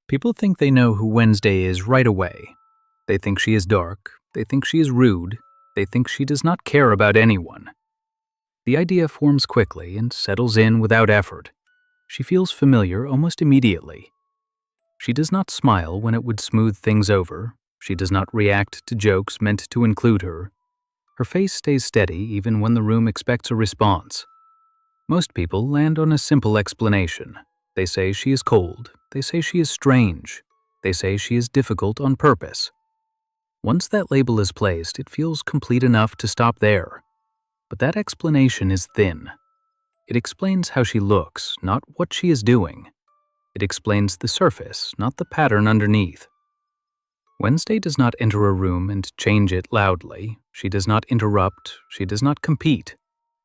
People think they know who Wednesday is right away. They think she is dark, they think she is rude, they think she does not care about anyone. The idea forms quickly and settles in without effort. She feels familiar almost immediately. She does not smile when it would smooth things over. She does not react to jokes meant to include her. Her face stays steady even when the room expects a response. Most people land on a simple explanation. They say she is cold. They say she is strange. They say she is difficult on purpose. Once that label is placed, it feels complete enough to stop there. But that explanation is thin. It explains how she looks, not what she is doing. It explains the surface, not the pattern underneath. Wednesday does not enter a room and change it loudly. She does not interrupt. She does not compete.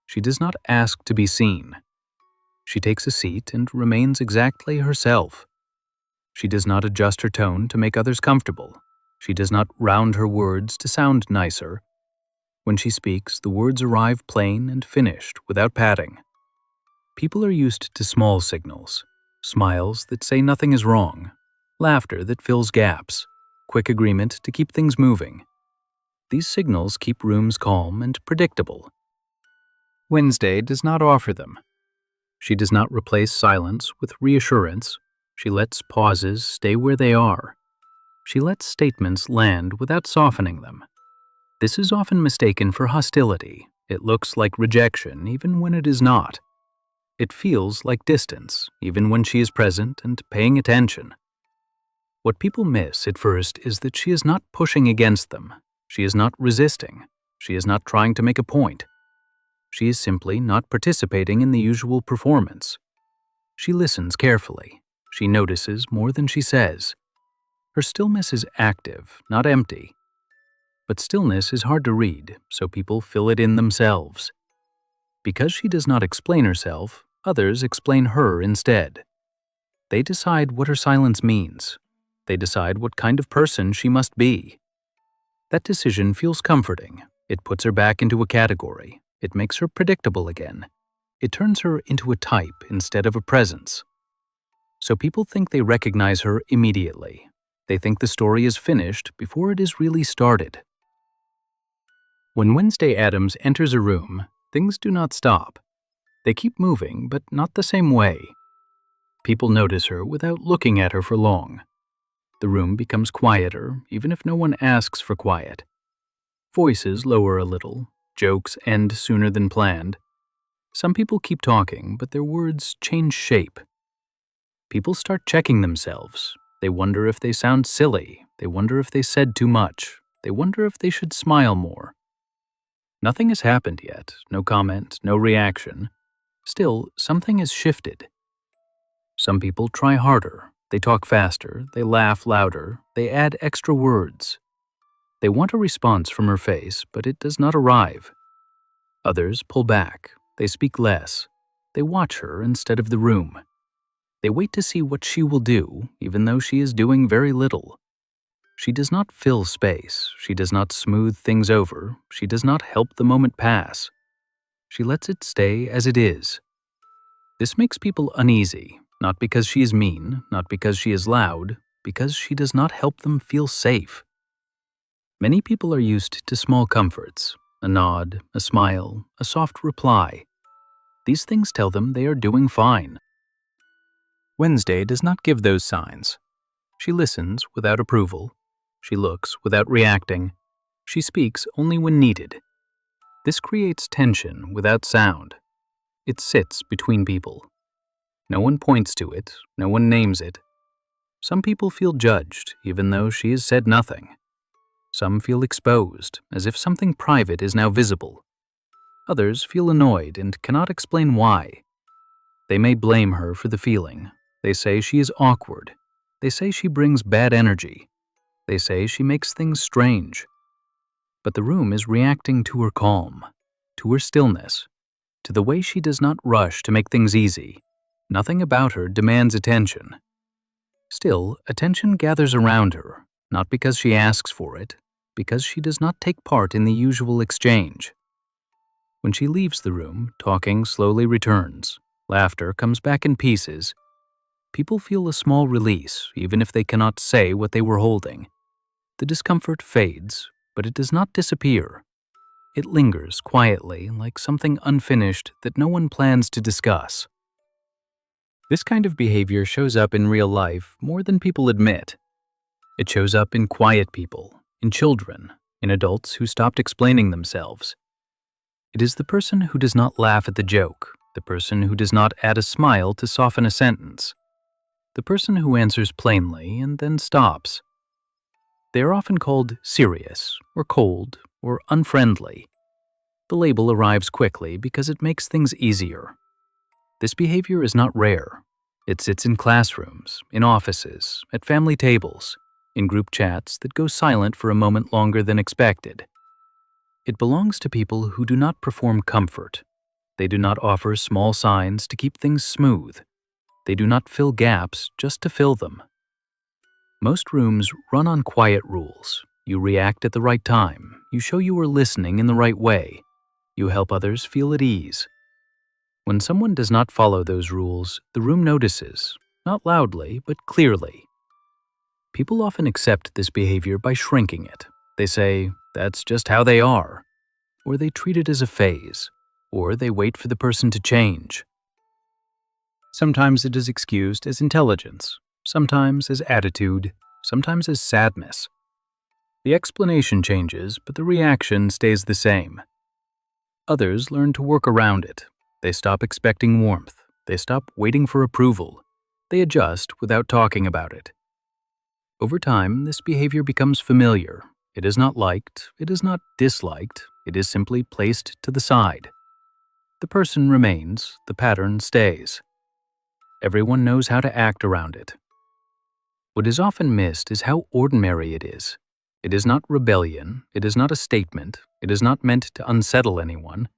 She does not ask to be seen. She takes a seat and remains exactly herself. She does not adjust her tone to make others comfortable. She does not round her words to sound nicer. When she speaks, the words arrive plain and finished, without padding. People are used to small signals, smiles that say nothing is wrong, laughter that fills gaps, quick agreement to keep things moving. These signals keep rooms calm and predictable. Wednesday does not offer them. She does not replace silence with reassurance. She lets pauses stay where they are. She lets statements land without softening them. This is often mistaken for hostility. It looks like rejection even when it is not. It feels like distance even when she is present and paying attention. What people miss at first is that she is not pushing against them. She is not resisting. She is not trying to make a point. She is simply not participating in the usual performance. She listens carefully. She notices more than she says. Her stillness is active, not empty. But stillness is hard to read, so people fill it in themselves. Because she does not explain herself, others explain her instead. They decide what her silence means. They decide what kind of person she must be. That decision feels comforting. It puts her back into a category. It makes her predictable again. It turns her into a type instead of a presence. So people think they recognize her immediately. They think the story is finished before it is really started. When Wednesday Addams enters a room, things do not stop. They keep moving, but not the same way. People notice her without looking at her for long. The room becomes quieter, even if no one asks for quiet. Voices lower a little. Jokes end sooner than planned. Some people keep talking, but their words change shape. People start checking themselves. They wonder if they sound silly. They wonder if they said too much. They wonder if they should smile more. Nothing has happened yet. No comment, no reaction. Still, something has shifted. Some people try harder. They talk faster. They laugh louder. They add extra words. They want a response from her face, but it does not arrive. Others pull back. They speak less. They watch her instead of the room. They wait to see what she will do, even though she is doing very little. She does not fill space. She does not smooth things over. She does not help the moment pass. She lets it stay as it is. This makes people uneasy, not because she is mean, not because she is loud, because she does not help them feel safe. Many people are used to small comforts, a nod, a smile, a soft reply. These things tell them they are doing fine. Wednesday does not give those signs. She listens without approval. She looks without reacting. She speaks only when needed. This creates tension without sound. It sits between people. No one points to it. No one names it. Some people feel judged, even though she has said nothing. Some feel exposed, as if something private is now visible. Others feel annoyed and cannot explain why. They may blame her for the feeling. They say she is awkward. They say she brings bad energy. They say she makes things strange. But the room is reacting to her calm, to her stillness, to the way she does not rush to make things easy. Nothing about her demands attention. Still, attention gathers around her, not because she asks for it, because she does not take part in the usual exchange. When she leaves the room, talking slowly returns. Laughter comes back in pieces. People feel a small release even if they cannot say what they were holding. The discomfort fades, but it does not disappear. It lingers quietly, like something unfinished that no one plans to discuss. This kind of behavior shows up in real life more than people admit. It shows up in quiet people, in children, in adults who stopped explaining themselves. It is the person who does not laugh at the joke, the person who does not add a smile to soften a sentence, the person who answers plainly and then stops. They are often called serious, or cold, or unfriendly. The label arrives quickly because it makes things easier. This behavior is not rare. It sits in classrooms, in offices, at family tables, in group chats that go silent for a moment longer than expected. It belongs to people who do not perform comfort. They do not offer small signs to keep things smooth. They do not fill gaps just to fill them. Most rooms run on quiet rules. You react at the right time. You show you are listening in the right way. You help others feel at ease. When someone does not follow those rules, the room notices, not loudly, but clearly. People often accept this behavior by shrinking it. They say, "That's just how they are," or they treat it as a phase, or they wait for the person to change. Sometimes it is excused as intelligence, sometimes as attitude, sometimes as sadness. The explanation changes, but the reaction stays the same. Others learn to work around it. They stop expecting warmth. They stop waiting for approval. They adjust without talking about it. Over time, this behavior becomes familiar. It is not liked, it is not disliked, it is simply placed to the side. The person remains, the pattern stays. Everyone knows how to act around it. What is often missed is how ordinary it is. It is not rebellion, it is not a statement, it is not meant to unsettle anyone.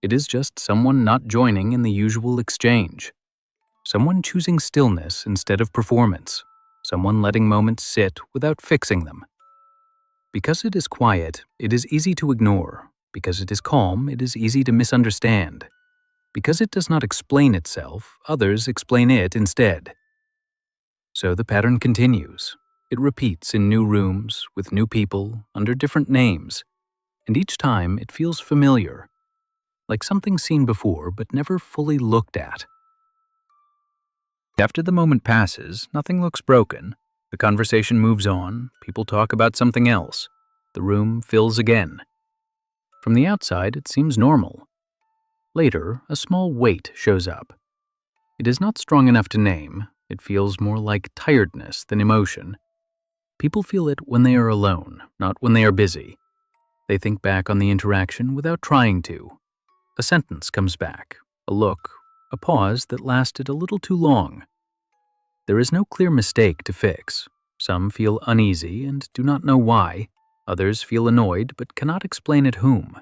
It is just someone not joining in the usual exchange. Someone choosing stillness instead of performance. Someone letting moments sit without fixing them. Because it is quiet, it is easy to ignore. Because it is calm, it is easy to misunderstand. Because it does not explain itself, others explain it instead. So the pattern continues. It repeats in new rooms, with new people, under different names. And each time it feels familiar, like something seen before but never fully looked at. After the moment passes, nothing looks broken. The conversation moves on, people talk about something else. The room fills again. From the outside, it seems normal. Later, a small weight shows up. It is not strong enough to name. It feels more like tiredness than emotion. People feel it when they are alone, not when they are busy. They think back on the interaction without trying to. A sentence comes back, a look, a pause that lasted a little too long. There is no clear mistake to fix. Some feel uneasy and do not know why. Others feel annoyed but cannot explain at whom.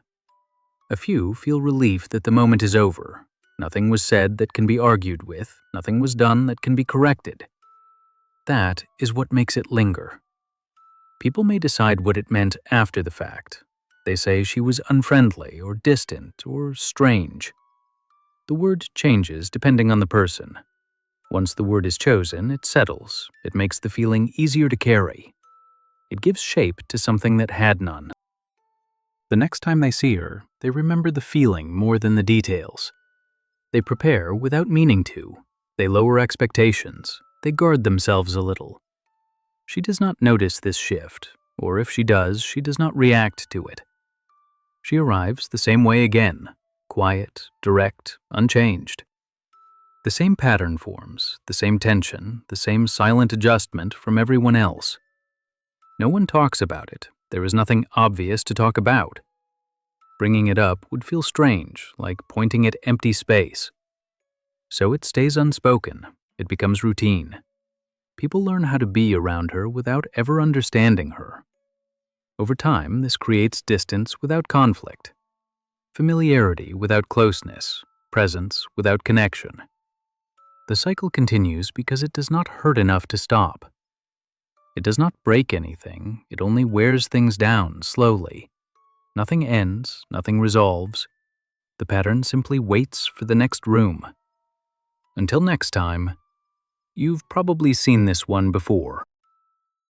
A few feel relief that the moment is over. Nothing was said that can be argued with. Nothing was done that can be corrected. That is what makes it linger. People may decide what it meant after the fact. They say she was unfriendly or distant or strange. The word changes depending on the person. Once the word is chosen, it settles. It makes the feeling easier to carry. It gives shape to something that had none. The next time they see her, they remember the feeling more than the details. They prepare without meaning to. They lower expectations. They guard themselves a little. She does not notice this shift, or if she does not react to it. She arrives the same way again, quiet, direct, unchanged. The same pattern forms, the same tension, the same silent adjustment from everyone else. No one talks about it. There is nothing obvious to talk about. Bringing it up would feel strange, like pointing at empty space. So it stays unspoken. It becomes routine. People learn how to be around her without ever understanding her. Over time, this creates distance without conflict, familiarity without closeness, presence without connection. The cycle continues because it does not hurt enough to stop. It does not break anything, it only wears things down slowly. Nothing ends, nothing resolves. The pattern simply waits for the next room. Until next time, You've probably seen this one before.